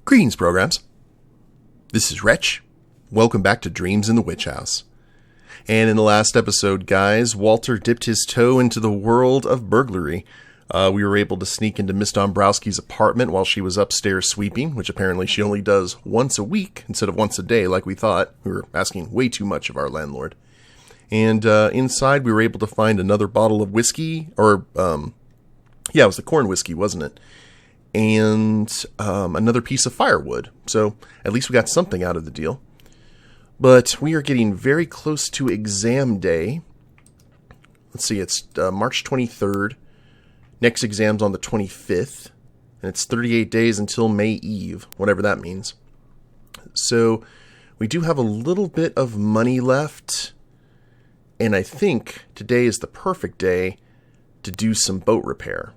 Greetings, programs. This is Wretch. Welcome back to Dreams in the Witch House. And in the last episode, guys, Walter dipped his toe into the world of burglary. We were able to sneak into Miss Dombrowski's apartment while she was upstairs sweeping, which apparently she only does once a week instead of once a day like we thought. We were asking way too much of our landlord. And inside, we were able to find another bottle of whiskey, or, it was the corn whiskey, wasn't it? And another piece of firewood. So at least we got something out of the deal. But we are getting very close to exam day. Let's see, it's March 23rd. Next exam's on the 25th. And it's 38 days until May Eve, whatever that means. So we do have a little bit of money left. And I think today is the perfect day to do some boat repair.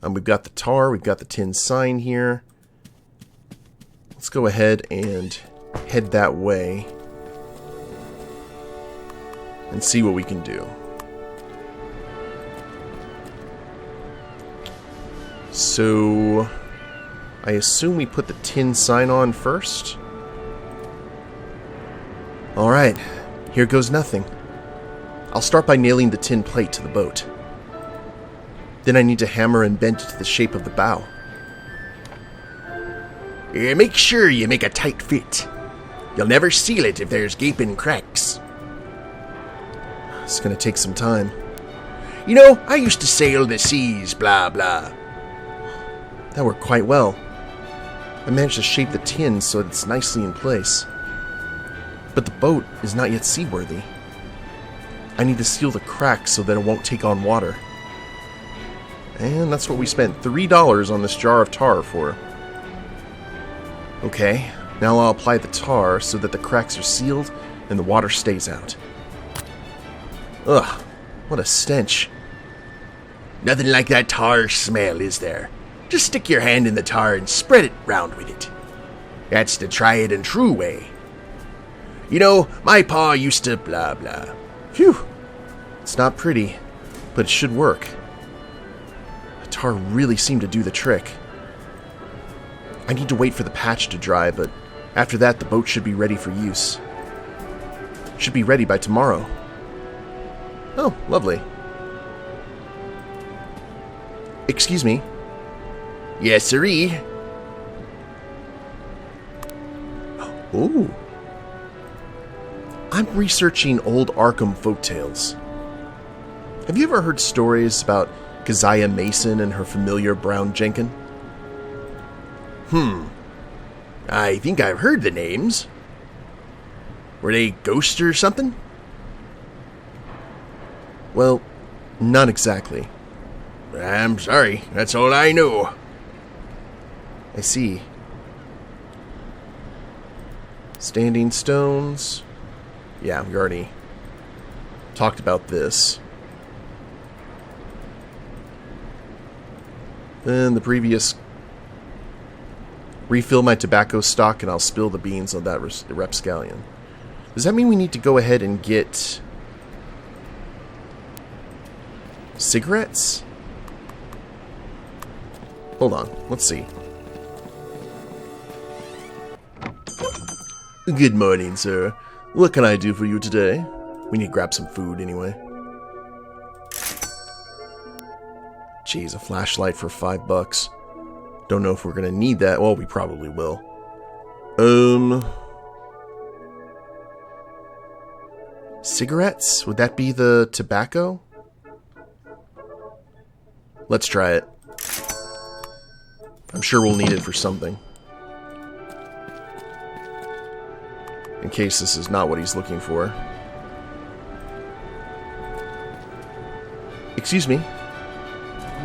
We've got the tar, we've got the tin sign here. Let's go ahead and head that way and see what we can do. So, I assume we put the tin sign on first. Alright, here goes nothing. I'll start by nailing the tin plate to the boat. Then I need to hammer and bend it to the shape of the bow. Make sure you make a tight fit. You'll never seal it if there's gaping cracks. It's gonna take some time. You know, I used to sail the seas, blah, blah. That worked quite well. I managed to shape the tin so it's nicely in place. But the boat is not yet seaworthy. I need to seal the cracks so that it won't take on water. And that's what we spent $3 on this jar of tar for. Okay, now I'll apply the tar so that the cracks are sealed and the water stays out. Ugh, what a stench. Nothing like that tar smell, is there? Just stick your hand in the tar and spread it round with it. That's the tried and true way. You know, my pa used to blah blah. Phew, it's not pretty, but it should work. Tar really seemed to do the trick. I need to wait for the patch to dry, but after that the boat should be ready for use. Should be ready by tomorrow. Oh, lovely. Excuse me. Yes, sirree. Ooh. I'm researching old Arkham folktales. Have you ever heard stories about Keziah Mason and her familiar brown jenkin? I think I've heard the names. Were they ghosts or something? Well, not exactly. I'm sorry, that's all I know. I see. Standing stones. Yeah, we already talked about this. Then the previous... Refill my tobacco stock and I'll spill the beans on that rapscallion. Does that mean we need to go ahead and get... cigarettes? Hold on, let's see. Good morning, sir. What can I do for you today? We need to grab some food anyway. Jeez, a flashlight for $5. Don't know if we're gonna need that. Well, we probably will. Cigarettes? Would that be the tobacco? Let's try it. I'm sure we'll need it for something. In case this is not what he's looking for. Excuse me.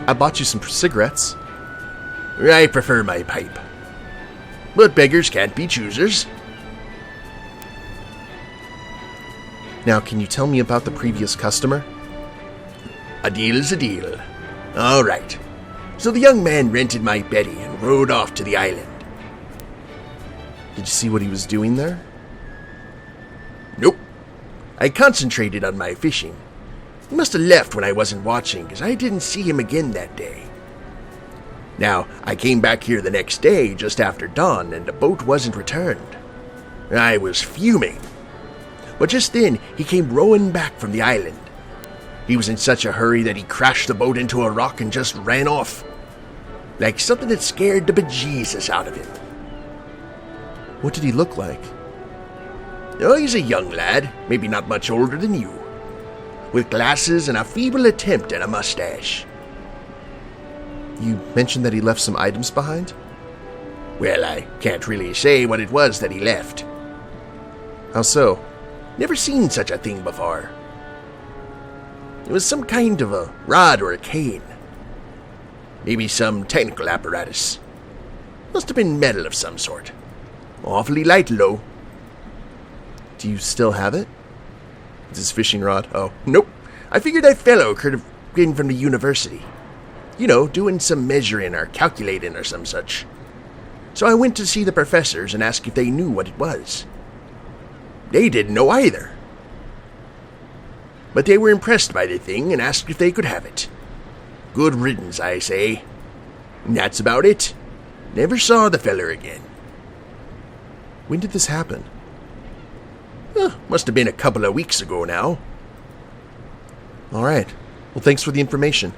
I bought you some cigarettes. I prefer my pipe. But beggars can't be choosers. Now, can you tell me about the previous customer? A deal's a deal. All right. So the young man rented my Betty and rode off to the island. Did you see what he was doing there? Nope. I concentrated on my fishing. He must have left when I wasn't watching, because I didn't see him again that day. Now, I came back here the next day just after dawn, and the boat wasn't returned. I was fuming. But just then, he came rowing back from the island. He was in such a hurry that he crashed the boat into a rock and just ran off. Like something that scared the bejesus out of him. What did he look like? Oh, he's a young lad, maybe not much older than you, with glasses and a feeble attempt at a mustache. You mentioned that he left some items behind? Well, I can't really say what it was that he left. How so? Never seen such a thing before. It was some kind of a rod or a cane. Maybe some technical apparatus. Must have been metal of some sort. Awfully light, though. Do you still have it? It's his fishing rod. Oh, nope. I figured that fellow could have been from the university. You know, doing some measuring or calculating or some such. So I went to see the professors and asked if they knew what it was. They didn't know either. But they were impressed by the thing and asked if they could have it. Good riddance, I say. And that's about it. Never saw the feller again. When did this happen? Must have been a couple of weeks ago now. All right. Well, thanks for the information.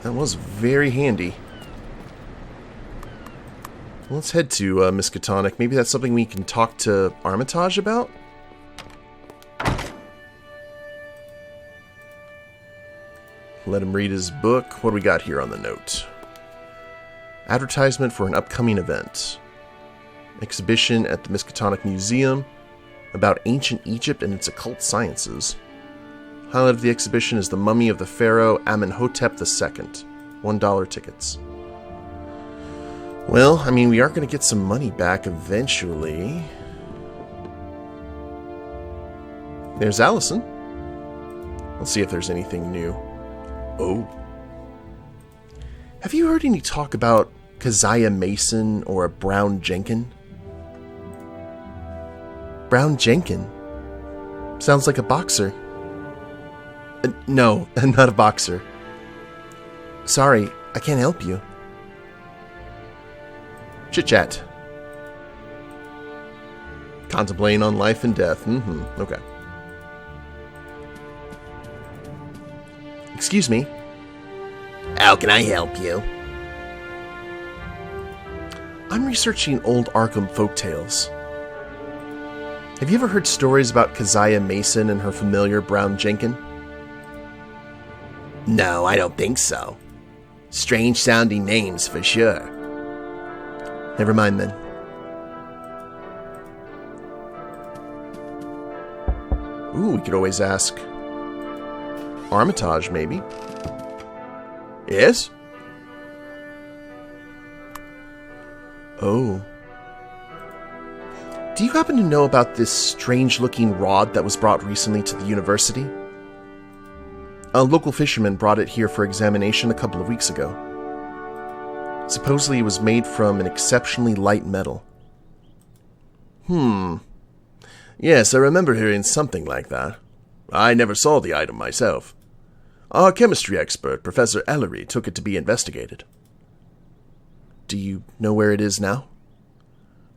That was very handy. Well, let's head to Miskatonic. Maybe that's something we can talk to Armitage about? Let him read his book. What do we got here on the note? Advertisement for an upcoming event. Exhibition at the Miskatonic Museum about ancient Egypt and its occult sciences. Highlight of the exhibition is the mummy of the pharaoh Amenhotep II. $1 tickets. Well, I mean, we are going to get some money back eventually. There's Allison. Let's see if there's anything new. Oh. Have you heard any talk about Keziah Mason or a Brown Jenkin? Brown Jenkin? Sounds like a boxer. No, not a boxer. Sorry, I can't help you. Chit-chat. Contemplating on life and death. Okay. Excuse me. How can I help you? I'm researching old Arkham folktales. Have you ever heard stories about Keziah Mason and her familiar Brown Jenkin? No, I don't think so. Strange sounding names for sure. Never mind then. Ooh, we could always ask Armitage, maybe. Yes? Oh. Do you happen to know about this strange-looking rod that was brought recently to the university? A local fisherman brought it here for examination a couple of weeks ago. Supposedly it was made from an exceptionally light metal. Yes, I remember hearing something like that. I never saw the item myself. Our chemistry expert, Professor Ellery, took it to be investigated. Do you know where it is now?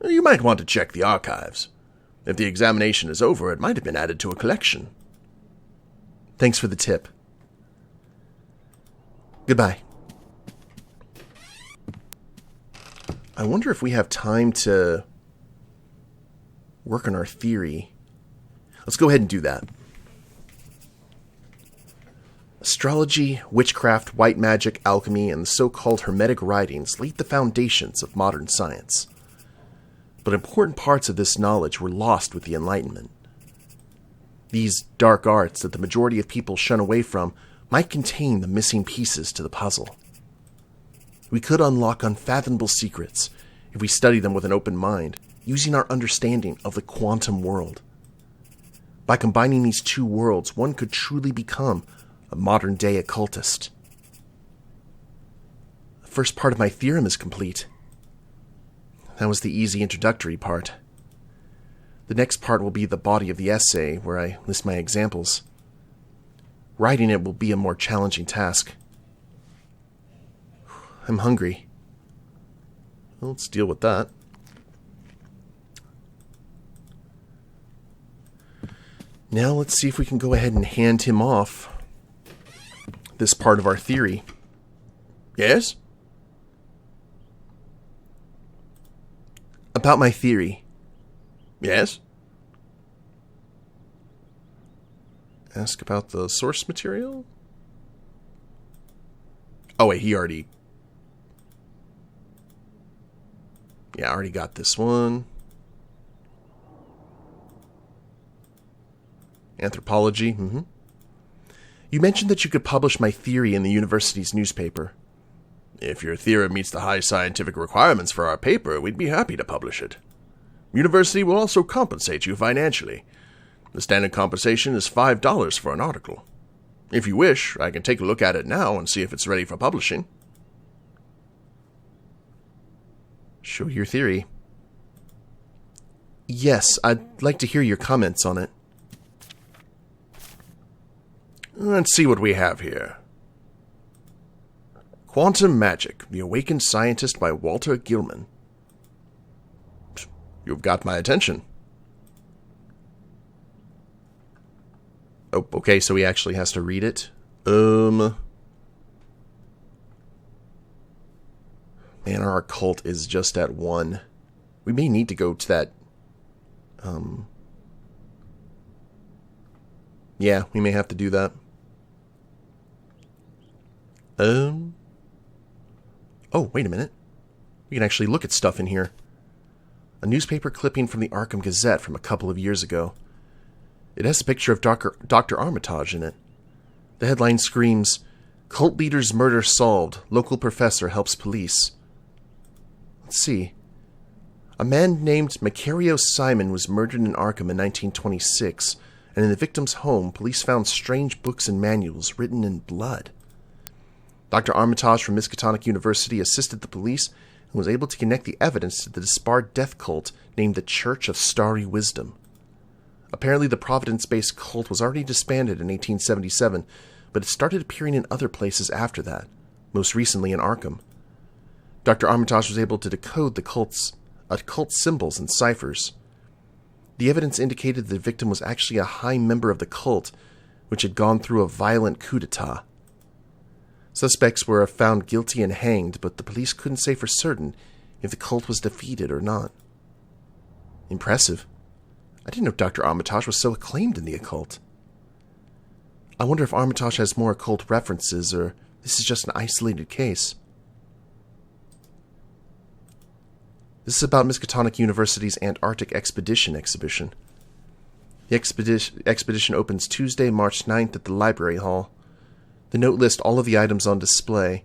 You might want to check the archives. If the examination is over, it might have been added to a collection. Thanks for the tip. Goodbye. I wonder if we have time to work on our theory. Let's go ahead and do that. Astrology, witchcraft, white magic, alchemy, and the so-called Hermetic writings laid the foundations of modern science. But important parts of this knowledge were lost with the Enlightenment. These dark arts that the majority of people shun away from might contain the missing pieces to the puzzle. We could unlock unfathomable secrets if we study them with an open mind, using our understanding of the quantum world. By combining these two worlds, one could truly become a modern-day occultist. The first part of my theorem is complete. That was the easy introductory part. The next part will be the body of the essay, where I list my examples. Writing it will be a more challenging task. I'm hungry. Well, let's deal with that. Now let's see if we can go ahead and hand him off this part of our theory. Yes? About my theory. Yes? Ask about the source material? Oh wait, he already... Yeah, I already got this one. Anthropology, You mentioned that you could publish my theory in the university's newspaper. If your theorem meets the high scientific requirements for our paper, we'd be happy to publish it. University will also compensate you financially. The standard compensation is $5 for an article. If you wish, I can take a look at it now and see if it's ready for publishing. Show your theory. Yes, I'd like to hear your comments on it. Let's see what we have here. Quantum Magic, The Awakened Scientist by Walter Gilman. You've got my attention. Oh, okay, so he actually has to read it. Man, our occult is just at 1. We may need to go to that... Yeah, we may have to do that. Oh, wait a minute. We can actually look at stuff in here. A newspaper clipping from the Arkham Gazette from a couple of years ago. It has a picture of Dr. Armitage in it. The headline screams, "Cult Leader's Murder Solved. Local Professor Helps Police." Let's see. A man named Macario Simon was murdered in Arkham in 1926, and in the victim's home, police found strange books and manuals written in blood. Dr. Armitage from Miskatonic University assisted the police and was able to connect the evidence to the disbarred death cult named the Church of Starry Wisdom. Apparently, the Providence-based cult was already disbanded in 1877, but it started appearing in other places after that, most recently in Arkham. Dr. Armitage was able to decode the cult's occult symbols and ciphers. The evidence indicated the victim was actually a high member of the cult, which had gone through a violent coup d'etat. Suspects were found guilty and hanged, but the police couldn't say for certain if the cult was defeated or not. Impressive. I didn't know Dr. Armitage was so acclaimed in the occult. I wonder if Armitage has more occult references, or this is just an isolated case. This is about Miskatonic University's Antarctic Expedition exhibition. The expedition opens Tuesday, March 9th at the Library Hall. The note lists all of the items on display,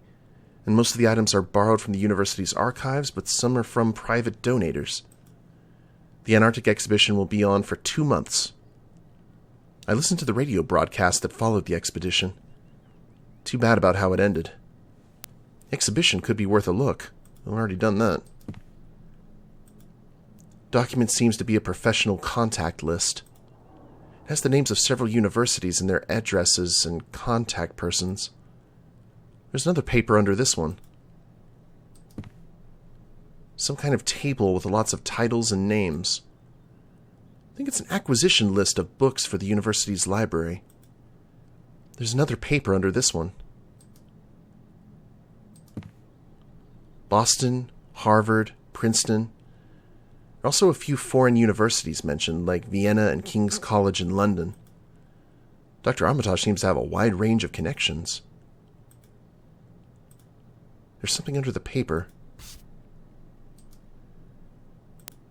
and most of the items are borrowed from the university's archives, but some are from private donators. The Antarctic exhibition will be on for 2 months. I listened to the radio broadcast that followed the expedition. Too bad about how it ended. The exhibition could be worth a look. I've already done that. Document seems to be a professional contact list. It has the names of several universities and their addresses and contact persons. There's another paper under this one. Some kind of table with lots of titles and names. I think it's an acquisition list of books for the university's library. There's another paper under this one. Boston, Harvard, Princeton. There are also a few foreign universities mentioned, like Vienna and King's College in London. Dr. Armitage seems to have a wide range of connections. There's something under the paper.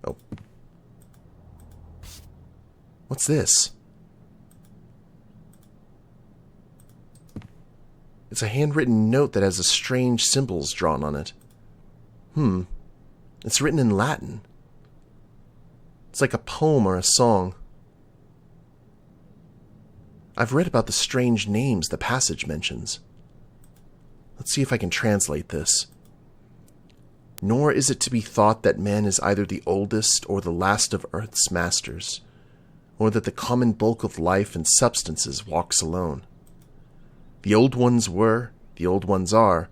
Oh. What's this? It's a handwritten note that has a strange symbols drawn on it. It's written in Latin. It's like a poem or a song. I've read about the strange names the passage mentions. Let's see if I can translate this. Nor is it to be thought that man is either the oldest or the last of earth's masters, or that the common bulk of life and substances walks alone. The old ones were, the old ones are,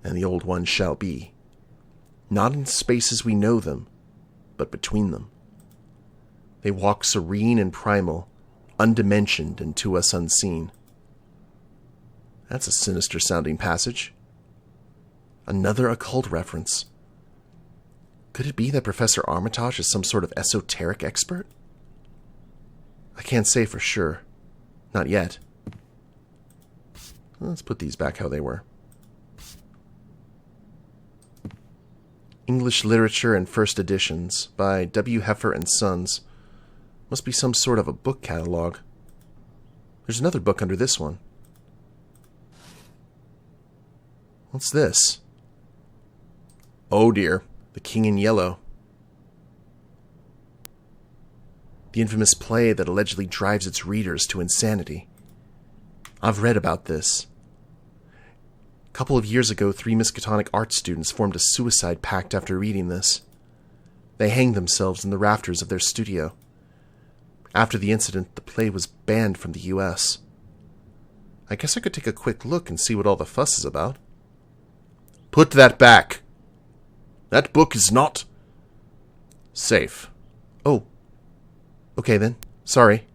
and the old ones shall be. Not in spaces we know them, but between them. They walk serene and primal, undimensioned and to us unseen. That's a sinister-sounding passage. Another occult reference. Could it be that Professor Armitage is some sort of esoteric expert? I can't say for sure. Not yet. Let's put these back how they were. English Literature and First Editions by W. Heffer and Sons. Must be some sort of a book catalog. There's another book under this one. What's this? Oh dear, The King in Yellow. The infamous play that allegedly drives its readers to insanity. I've read about this. A couple of years ago, 3 Miskatonic art students formed a suicide pact after reading this. They hanged themselves in the rafters of their studio. After the incident, the play was banned from the U.S. I guess I could take a quick look and see what all the fuss is about. Put that back. That book is not safe. Oh. Okay then. Sorry.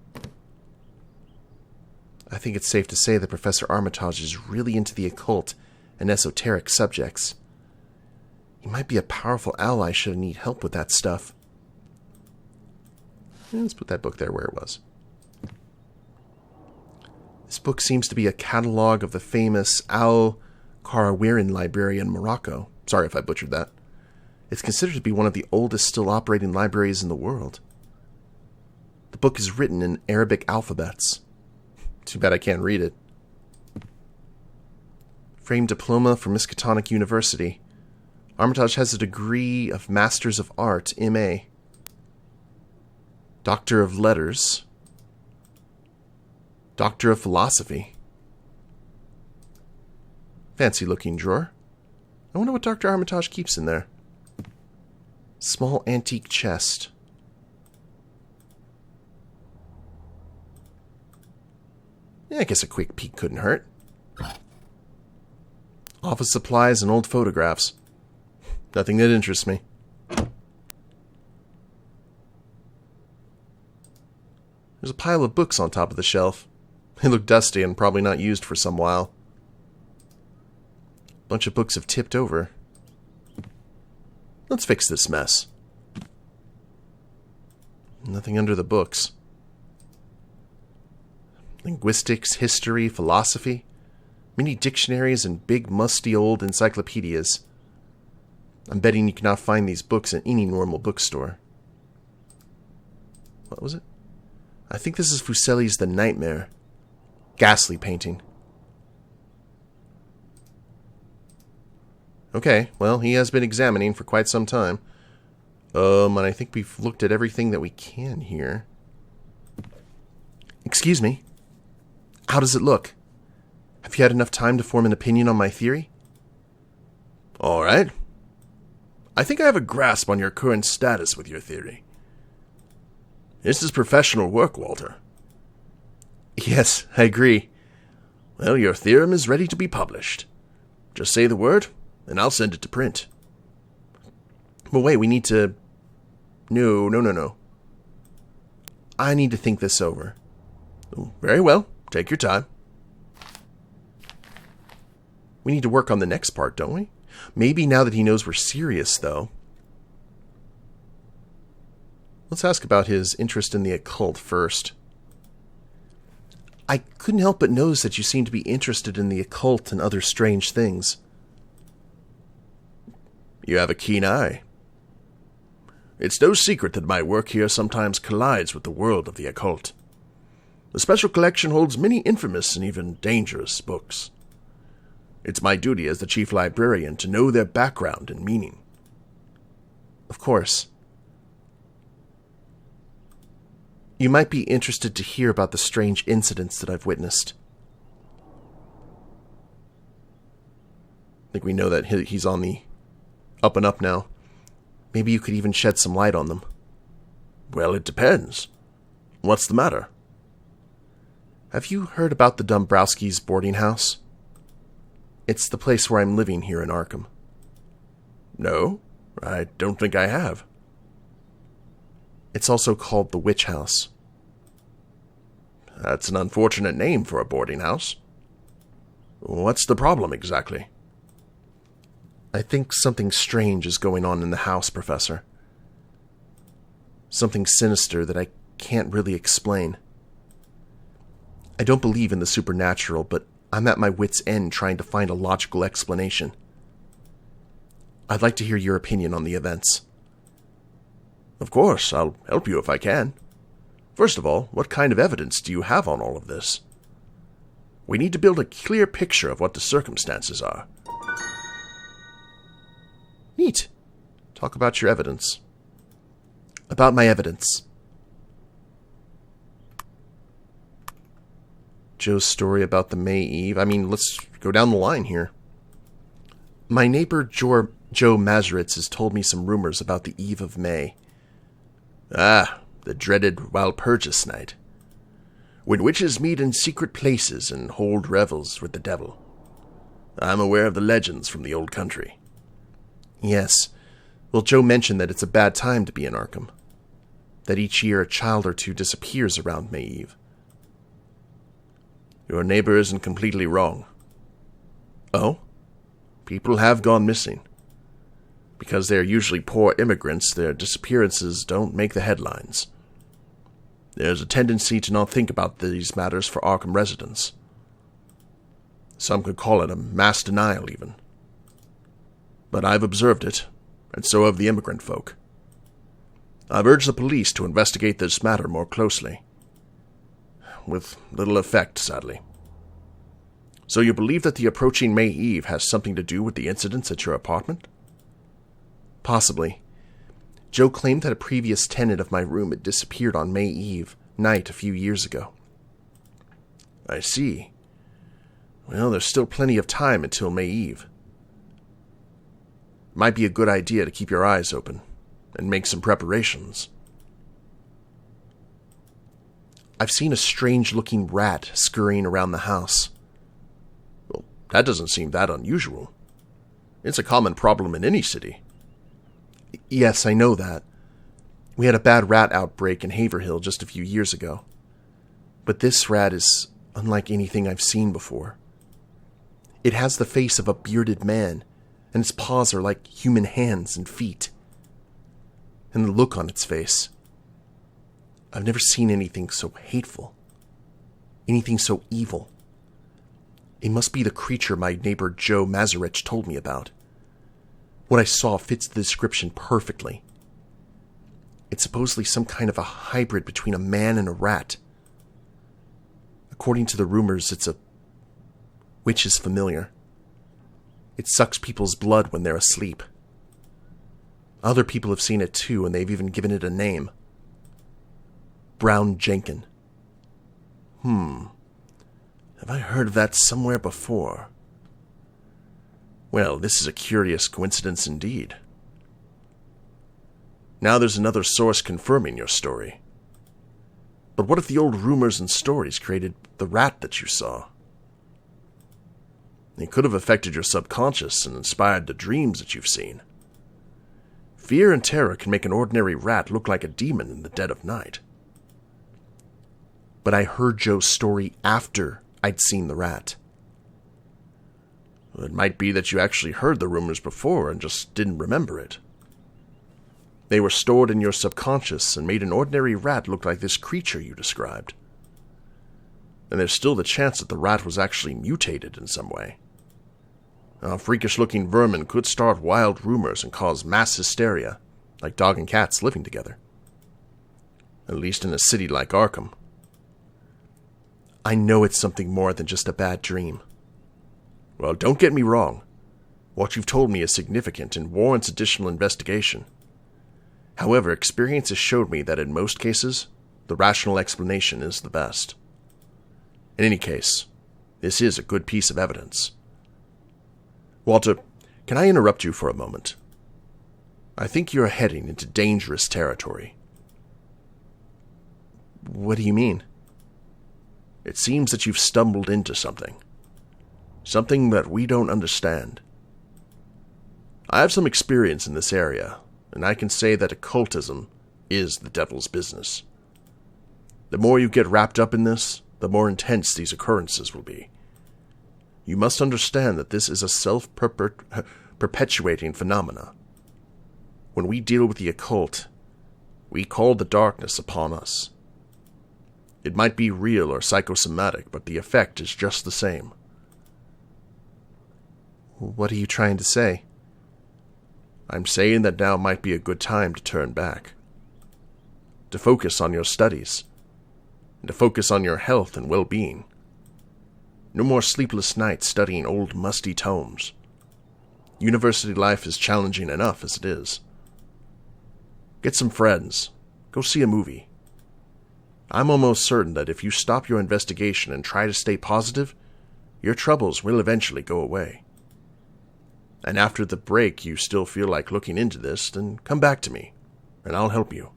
I think it's safe to say that Professor Armitage is really into the occult and esoteric subjects. He might be a powerful ally should I need help with that stuff. Let's put that book there where it was. This book seems to be a catalog of the famous Al-Qarawiyyin Library in Morocco. Sorry if I butchered that. It's considered to be one of the oldest still operating libraries in the world. The book is written in Arabic alphabets. Too bad I can't read it. Framed diploma from Miskatonic University. Armitage has a degree of Masters of Art, M.A. Doctor of Letters. Doctor of Philosophy. Fancy looking drawer. I wonder what Dr. Armitage keeps in there. Small antique chest. Yeah, I guess a quick peek couldn't hurt. Office supplies and old photographs. Nothing that interests me. There's a pile of books on top of the shelf. They look dusty and probably not used for some while. A bunch of books have tipped over. Let's fix this mess. Nothing under the books. Linguistics, history, philosophy, many dictionaries, and big musty old encyclopedias. I'm betting you cannot find these books in any normal bookstore. What was it? I think this is Fuseli's The Nightmare. Ghastly painting. Okay, well, he has been examining for quite some time. And I think we've looked at everything that we can here. Excuse me. How does it look? Have you had enough time to form an opinion on my theory? All right. I think I have a grasp on your current status with your theory. This is professional work, Walter. Yes, I agree. Well, your theorem is ready to be published. Just say the word, and I'll send it to print. But wait, we need to... No. I need to think this over. Very well. Take your time. We need to work on the next part, don't we? Maybe now that he knows we're serious, though. Let's ask about his interest in the occult first. I couldn't help but notice that you seem to be interested in the occult and other strange things. You have a keen eye. It's no secret that my work here sometimes collides with the world of the occult. The special collection holds many infamous and even dangerous books. It's my duty as the chief librarian to know their background and meaning. Of course. You might be interested to hear about the strange incidents that I've witnessed. I think we know that he's on the up and up now. Maybe you could even shed some light on them. Well, it depends. What's the matter? Have you heard about the Dombrowski's boarding house? It's the place where I'm living here in Arkham. No, I don't think I have. It's also called the Witch House. That's an unfortunate name for a boarding house. What's the problem exactly? I think something strange is going on in the house, Professor. Something sinister that I can't really explain. I don't believe in the supernatural, but I'm at my wit's end trying to find a logical explanation. I'd like to hear your opinion on the events. Of course, I'll help you if I can. First of all, what kind of evidence do you have on all of this? We need to build a clear picture of what the circumstances are. Neat. Talk about your evidence. About my evidence. Joe's story about the May Eve. Let's go down the line here. My neighbor Joe Mazeritz has told me some rumors about the Eve of May. Ah, the dreaded Walpurgis night, when witches meet in secret places and hold revels with the devil. I'm aware of the legends from the old country. Yes. Well, Joe mentioned that it's a bad time to be in Arkham. That each year a child or two disappears around May Eve. Your neighbor isn't completely wrong. Oh? People have gone missing. Because they're usually poor immigrants, their disappearances don't make the headlines. There's a tendency to not think about these matters for Arkham residents. Some could call it a mass denial, even. But I've observed it, and so have the immigrant folk. I've urged the police to investigate this matter more closely. With little effect, sadly. So you believe that the approaching May Eve has something to do with the incidents at your apartment? Possibly. Joe claimed that a previous tenant of my room had disappeared on May Eve night a few years ago. I see. Well, there's still plenty of time until May Eve. Might be a good idea to keep your eyes open and make some preparations. I've seen a strange-looking rat scurrying around the house. Well, that doesn't seem that unusual. It's a common problem in any city. Yes, I know that. We had a bad rat outbreak in Haverhill just a few years ago. But this rat is unlike anything I've seen before. It has the face of a bearded man, and its paws are like human hands and feet. And the look on its face. I've never seen anything so hateful. Anything so evil. It must be the creature my neighbor Joe Mazeritz told me about. What I saw fits the description perfectly. It's supposedly some kind of a hybrid between a man and a rat. According to the rumors, it's a witch's familiar. It sucks people's blood when they're asleep. Other people have seen it too, and they've even given it a name. Brown Jenkin. Have I heard of that somewhere before? Well, this is a curious coincidence indeed. Now there's another source confirming your story. But what if the old rumors and stories created the rat that you saw? It could have affected your subconscious and inspired the dreams that you've seen. Fear and terror can make an ordinary rat look like a demon in the dead of night. But I heard Joe's story after I'd seen the rat. It might be that you actually heard the rumors before and just didn't remember it. They were stored in your subconscious and made an ordinary rat look like this creature you described. And there's still the chance that the rat was actually mutated in some way. Now, freakish-looking vermin could start wild rumors and cause mass hysteria, like dog and cats living together. At least in a city like Arkham. I know it's something more than just a bad dream. Well, don't get me wrong. What you've told me is significant and warrants additional investigation. However, experience has showed me that in most cases, the rational explanation is the best. In any case, this is a good piece of evidence. Walter, can I interrupt you for a moment? I think you're heading into dangerous territory. What do you mean? It seems that you've stumbled into something. Something that we don't understand. I have some experience in this area, and I can say that occultism is the devil's business. The more you get wrapped up in this, the more intense these occurrences will be. You must understand that this is a self-perpetuating phenomena. When we deal with the occult, we call the darkness upon us. It might be real or psychosomatic, but the effect is just the same. What are you trying to say? I'm saying that now might be a good time to turn back. To focus on your studies. And to focus on your health and well-being. No more sleepless nights studying old musty tomes. University life is challenging enough as it is. Get some friends. Go see a movie. I'm almost certain that if you stop your investigation and try to stay positive, your troubles will eventually go away. And after the break you still feel like looking into this, then come back to me, and I'll help you.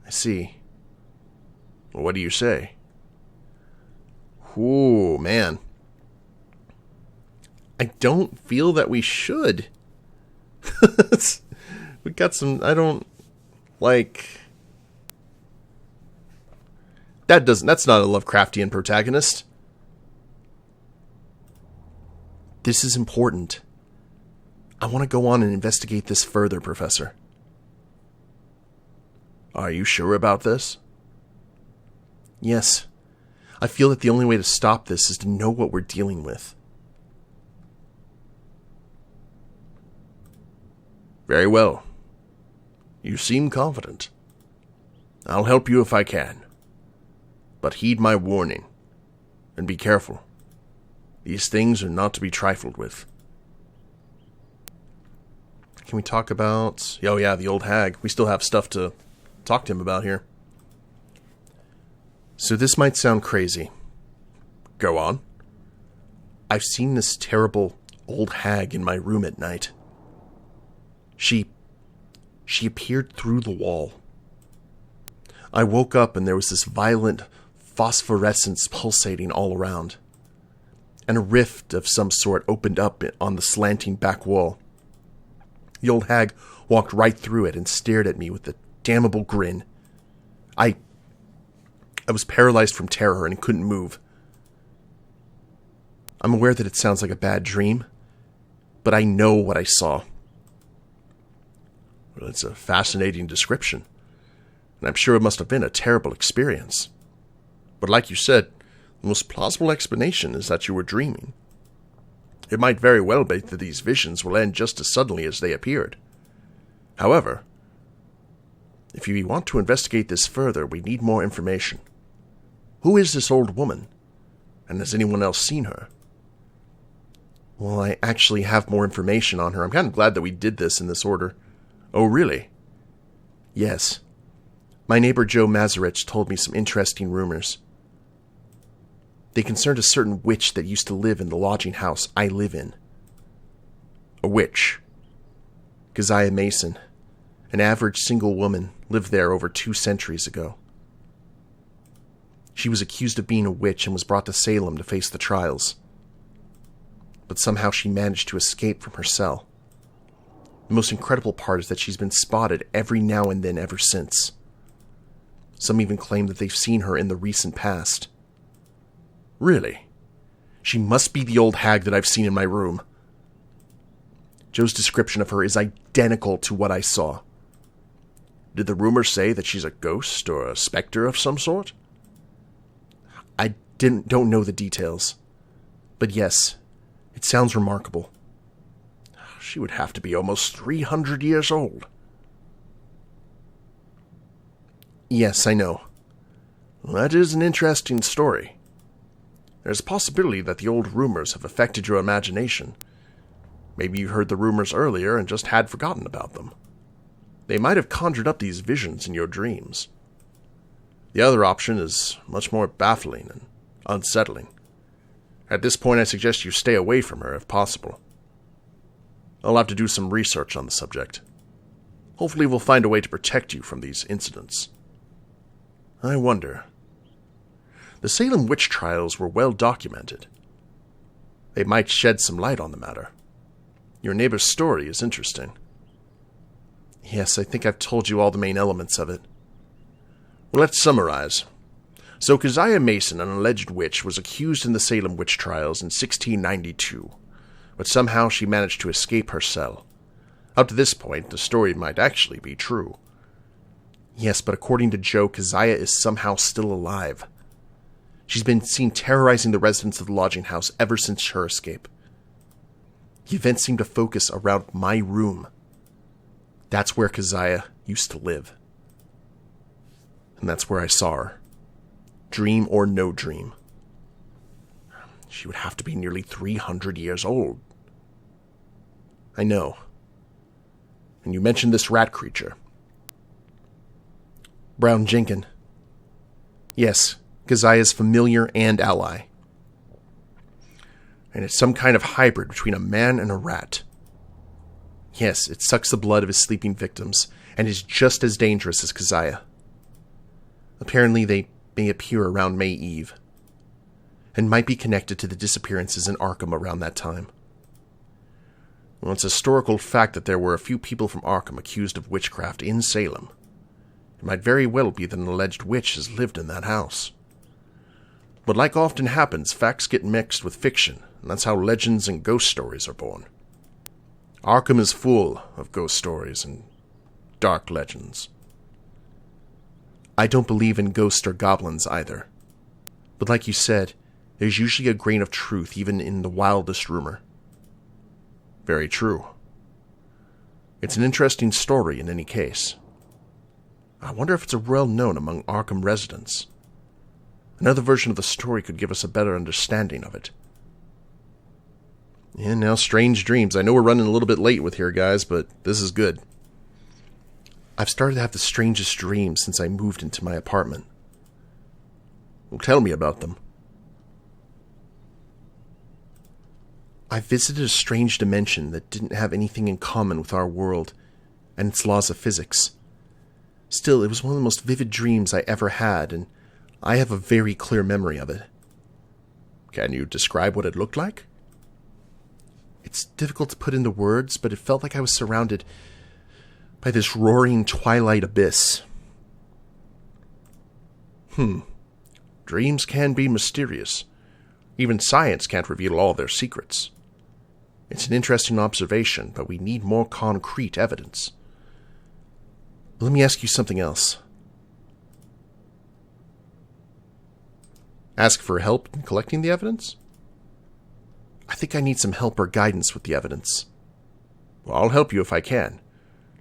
I see. What do you say? Ooh, man. I don't feel that we should. We got some, I don't, like... That's not a Lovecraftian protagonist. This is important. I want to go on and investigate this further, Professor. Are you sure about this? Yes. I feel that the only way to stop this is to know what we're dealing with. Very well. You seem confident. I'll help you if I can. But heed my warning, and be careful. These things are not to be trifled with. Can we talk about... Oh yeah, the old hag. We still have stuff to talk to him about here. So this might sound crazy. Go on. I've seen this terrible old hag in my room at night. She appeared through the wall. I woke up and there was this violent phosphorescence pulsating all around. And a rift of some sort opened up on the slanting back wall. The old hag walked right through it and stared at me with a damnable grin. I was paralyzed from terror and couldn't move. I'm aware that it sounds like a bad dream, but I know what I saw. Well, it's a fascinating description, and I'm sure it must have been a terrible experience. But like you said, the most plausible explanation is that you were dreaming. It might very well be that these visions will end just as suddenly as they appeared. However, if you want to investigate this further, we need more information. Who is this old woman? And has anyone else seen her? Well, I actually have more information on her. I'm kind of glad that we did this in this order. Oh, really? Yes. My neighbor Joe Mazarich told me some interesting rumors. They concerned a certain witch that used to live in the lodging house I live in. A witch? Keziah Mason, an average single woman, lived there over 2 centuries ago. She was accused of being a witch and was brought to Salem to face the trials. But somehow she managed to escape from her cell. The most incredible part is that she's been spotted every now and then ever since. Some even claim that they've seen her in the recent past. Really? She must be the old hag that I've seen in my room. Joe's description of her is identical to what I saw. Did the rumors say that she's a ghost or a specter of some sort? I don't know the details. But yes, it sounds remarkable. She would have to be almost 300 years old. Yes, I know. Well, that is an interesting story. There's a possibility that the old rumors have affected your imagination. Maybe you heard the rumors earlier and just had forgotten about them. They might have conjured up these visions in your dreams. The other option is much more baffling and unsettling. At this point, I suggest you stay away from her if possible. I'll have to do some research on the subject. Hopefully we'll find a way to protect you from these incidents. I wonder. The Salem witch trials were well documented. They might shed some light on the matter. Your neighbor's story is interesting. Yes, I think I've told you all the main elements of it. Well, let's summarize. So Keziah Mason, an alleged witch, was accused in the Salem witch trials in 1692, but somehow she managed to escape her cell. Up to this point, the story might actually be true. Yes, but according to Joe, Keziah is somehow still alive. She's been seen terrorizing the residents of the lodging house ever since her escape. The events seem to focus around my room. That's where Keziah used to live. And that's where I saw her. Dream or no dream. She would have to be nearly 300 years old. I know. And you mentioned this rat creature. Brown Jenkin. Yes, Keziah's familiar and ally. And it's some kind of hybrid between a man and a rat. Yes, it sucks the blood of his sleeping victims, and is just as dangerous as Keziah. Apparently they may appear around May Eve, and might be connected to the disappearances in Arkham around that time. Well, it's a historical fact that there were a few people from Arkham accused of witchcraft in Salem. It might very well be that an alleged witch has lived in that house. But like often happens, facts get mixed with fiction, and that's how legends and ghost stories are born. Arkham is full of ghost stories and dark legends. I don't believe in ghosts or goblins either. But like you said, there's usually a grain of truth even in the wildest rumor. Very true. It's an interesting story in any case. I wonder if it's well known among Arkham residents. Another version of the story could give us a better understanding of it. And now, strange dreams. I know we're running a little bit late with here, guys, but this is good. I've started to have the strangest dreams since I moved into my apartment. Well, tell me about them. I visited a strange dimension that didn't have anything in common with our world and its laws of physics. Still, it was one of the most vivid dreams I ever had, and I have a very clear memory of it. Can you describe what it looked like? It's difficult to put into words, but it felt like I was surrounded by this roaring twilight abyss. Dreams can be mysterious. Even science can't reveal all their secrets. It's an interesting observation, but we need more concrete evidence. Let me ask you something else. Ask for help in collecting the evidence? I think I need some help or guidance with the evidence. Well, I'll help you if I can.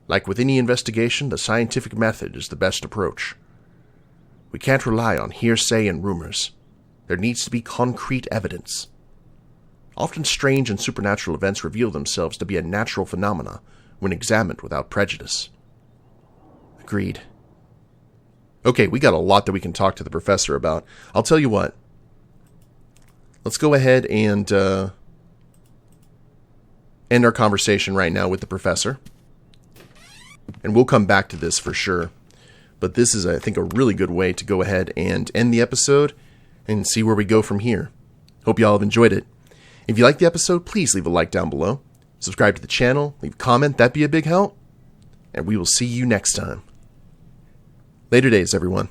Like with any investigation, the scientific method is the best approach. We can't rely on hearsay and rumors. There needs to be concrete evidence. Often strange and supernatural events reveal themselves to be a natural phenomena when examined without prejudice. Agreed. Okay, we got a lot that we can talk to the professor about. I'll tell you what. Let's go ahead and end our conversation right now with the professor. And we'll come back to this for sure. But this is, I think, a really good way to go ahead and end the episode and see where we go from here. Hope you all have enjoyed it. If you liked the episode, please leave a like down below. Subscribe to the channel, leave a comment, that'd be a big help. And we will see you next time. Later days, everyone.